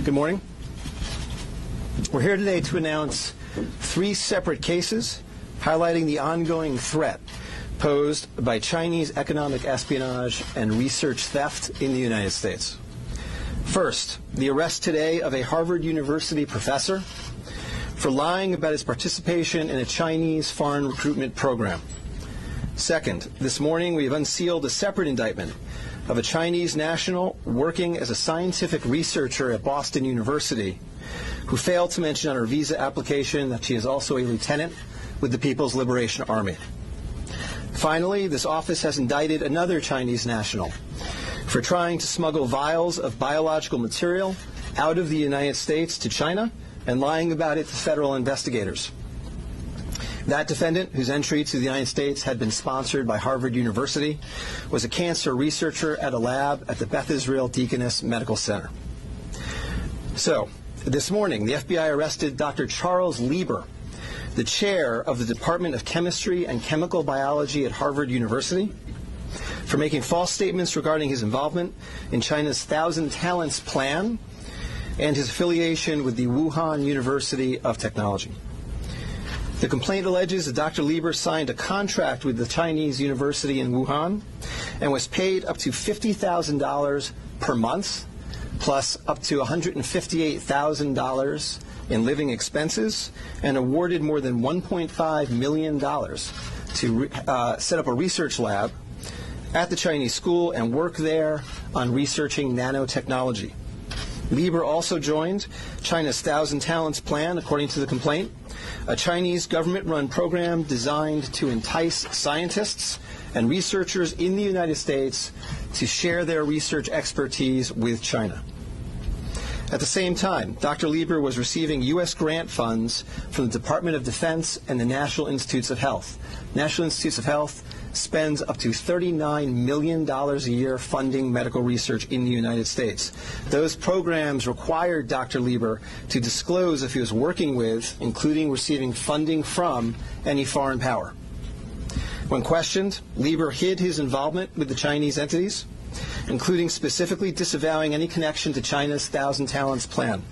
Good morning. We're here today to announce 3 separate cases highlighting the ongoing threat posed by Chinese economic espionage and research theft in the United States. First, the arrest today of a Harvard University professor for lying about his participation in a Chinese foreign recruitment program. Second, this morning we have unsealed a separate indictment of a Chinese national working as a scientific researcher at Boston University who failed to mention on her visa application that she is also a lieutenant with the People's Liberation Army. Finally, this office has indicted another Chinese national for trying to smuggle vials of biological material out of the United States to China and lying about it to federal investigators. That defendant, whose entry to the United States had been sponsored by Harvard University, was a cancer researcher at a lab at the Beth Israel Deaconess Medical Center. So, this morning, the FBI arrested Dr. Charles Lieber, the chair of the Department of Chemistry and Chemical Biology at Harvard University, for making false statements regarding his involvement in China's Thousand Talents Plan and his affiliation with the Wuhan University of Technology. The complaint alleges that Dr. Lieber signed a contract with the Chinese university in Wuhan and was paid up to $50,000 per month, plus up to $158,000 in living expenses, and awarded more than $1.5 million to set up a research lab at the Chinese school and work there on researching nanotechnology. Lieber also joined China's Thousand Talents Plan, according to the complaint, a Chinese government-run program designed to entice scientists and researchers in the United States to share their research expertise with China. At the same time, Dr. Lieber was receiving U.S. grant funds from the Department of Defense and the National Institutes of Health. National Institutes of Health spends up to $39 million a year funding medical research in the United States. Those programs required Dr. Lieber to disclose if he was working with, including receiving funding from, any foreign power. When questioned, Lieber hid his involvement with the Chinese entities, including specifically disavowing any connection to China's Thousand Talents Plan.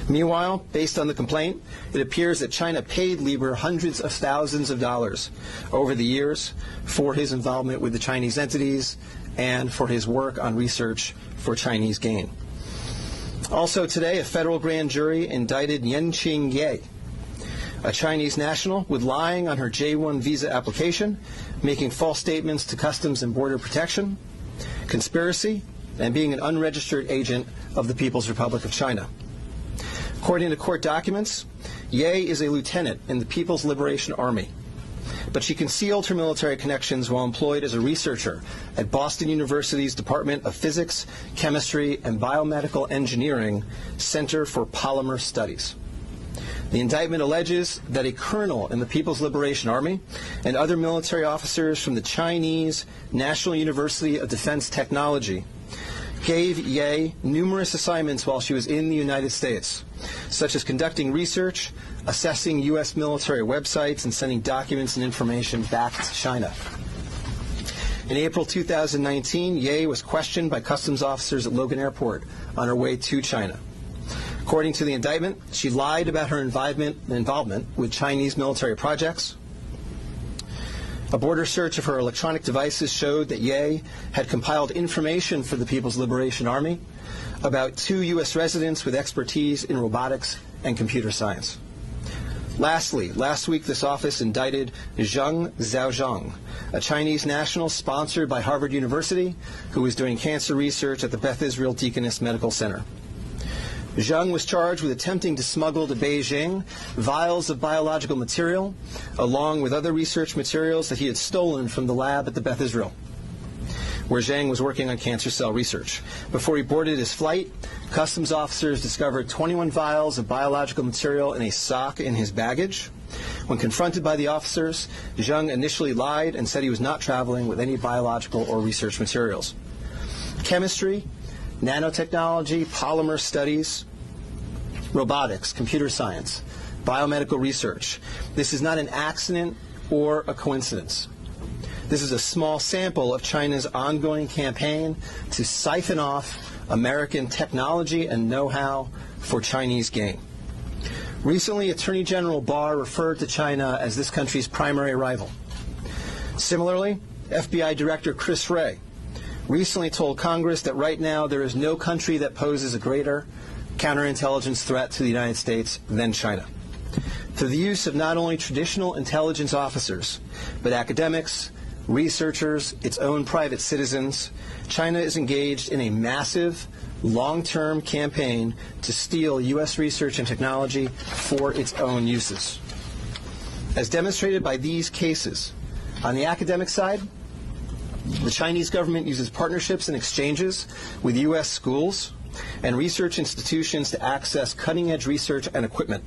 Meanwhile, based on the complaint, it appears that China paid Lieber hundreds of thousands of dollars over the years for his involvement with the Chinese entities and for his work on research for Chinese gain. Also today, a federal grand jury indicted Yanqing Ye, a Chinese national, with lying on her J-1 visa application, making false statements to Customs and Border Protection, conspiracy, and being an unregistered agent of the People's Republic of China. According to court documents, Ye is a lieutenant in the People's Liberation Army, but she concealed her military connections while employed as a researcher at Boston University's Department of Physics, Chemistry, and Biomedical Engineering Center for Polymer Studies. The indictment alleges that a colonel in the People's Liberation Army and other military officers from the Chinese National University of Defense Technology gave Ye numerous assignments while she was in the United States, such as conducting research, assessing U.S. military websites, and sending documents and information back to China. In April 2019, Ye was questioned by customs officers at Logan Airport on her way to China. According to the indictment, she lied about her involvement with Chinese military projects. A border search of her electronic devices showed that Ye had compiled information for the People's Liberation Army about 2 U.S. residents with expertise in robotics and computer science. Lastly, last week this office indicted Zheng Xiaozhong, a Chinese national sponsored by Harvard University who was doing cancer research at the Beth Israel Deaconess Medical Center. Zheng was charged with attempting to smuggle to Beijing vials of biological material, along with other research materials that he had stolen from the lab at the Beth Israel, where Zheng was working on cancer cell research. Before he boarded his flight, customs officers discovered 21 vials of biological material in a sock in his baggage. When confronted by the officers, Zheng initially lied and said he was not traveling with any biological or research materials. Chemistry, nanotechnology, polymer studies, robotics, computer science, biomedical research. This is not an accident or a coincidence. This is a small sample of China's ongoing campaign to siphon off American technology and know-how for Chinese gain. Recently, Attorney General Barr referred to China as this country's primary rival. Similarly, FBI Director Chris Wray recently told Congress that right now there is no country that poses a greater counterintelligence threat to the United States than China. Through the use of not only traditional intelligence officers, but academics, researchers, its own private citizens, China is engaged in a massive, long-term campaign to steal U.S. research and technology for its own uses. As demonstrated by these cases, on the academic side, the Chinese government uses partnerships and exchanges with U.S. schools and research institutions to access cutting-edge research and equipment.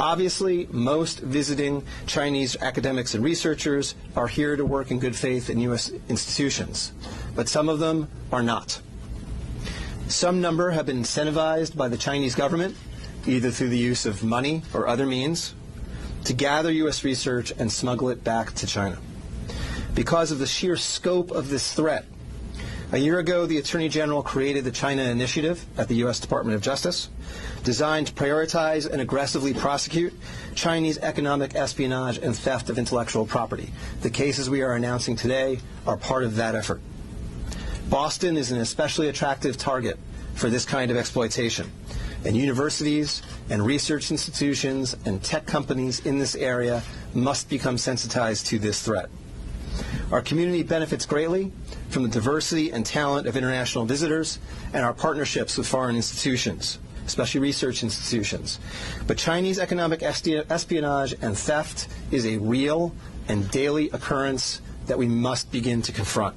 Obviously, most visiting Chinese academics and researchers are here to work in good faith in U.S. institutions, but some of them are not. Some number have been incentivized by the Chinese government, either through the use of money or other means, to gather U.S. research and smuggle it back to China. Because of the sheer scope of this threat, a year ago, the Attorney General created the China Initiative at the U.S. Department of Justice, designed to prioritize and aggressively prosecute Chinese economic espionage and theft of intellectual property. The cases we are announcing today are part of that effort. Boston is an especially attractive target for this kind of exploitation, and universities and research institutions and tech companies in this area must become sensitized to this threat. Our community benefits greatly from the diversity and talent of international visitors and our partnerships with foreign institutions, especially research institutions. But Chinese economic espionage and theft is a real and daily occurrence that we must begin to confront.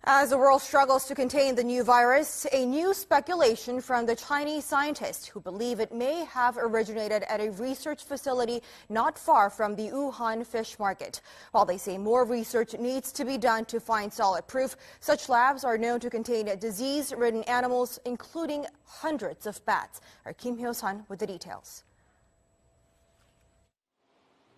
As the world struggles to contain the new virus, a new speculation from the Chinese scientists who believe it may have originated at a research facility not far from the Wuhan fish market. While they say more research needs to be done to find solid proof, such labs are known to contain disease-ridden animals, including hundreds of bats. Our Kim Hyo-sun with the details.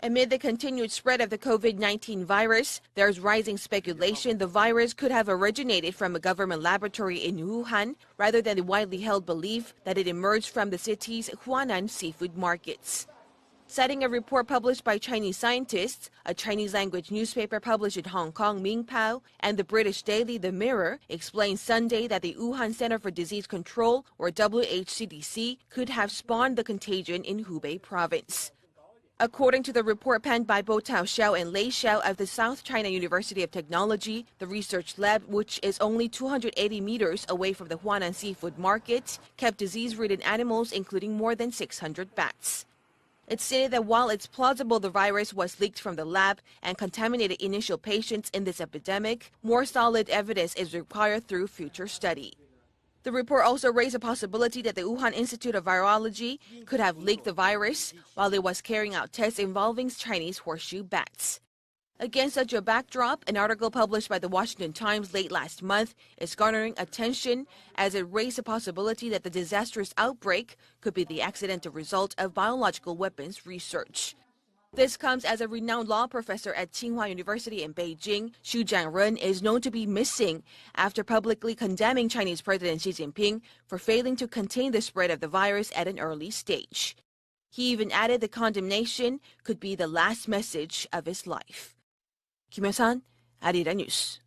Amid the continued spread of the COVID-19 virus, there's rising speculation the virus could have originated from a government laboratory in Wuhan, rather than the widely held belief that it emerged from the city's Huanan seafood markets. Citing a report published by Chinese scientists, a Chinese-language newspaper published in Hong Kong, Mingpao, and the British daily The Mirror, explained Sunday that the Wuhan Center for Disease Control, or WHCDC, could have spawned the contagion in Hubei province. According to the report penned by Bo Tao-xiao and Lei Xiao of the South China University of Technology, the research lab, which is only 280 meters away from the Huanan seafood market, kept disease-ridden animals, including more than 600 bats. It stated that while it's plausible the virus was leaked from the lab and contaminated initial patients in this epidemic, more solid evidence is required through future study. The report also raised a possibility that the Wuhan Institute of Virology could have leaked the virus while it was carrying out tests involving Chinese horseshoe bats. Against such a backdrop, an article published by the Washington Times late last month is garnering attention as it raised the possibility that the disastrous outbreak could be the accidental result of biological weapons research. This comes as a renowned law professor at Tsinghua University in Beijing, Xu Jianren, is known to be missing after publicly condemning Chinese President Xi Jinping for failing to contain the spread of the virus at an early stage. He even added the condemnation could be the last message of his life. Kim Hyo-sun, Arirang News.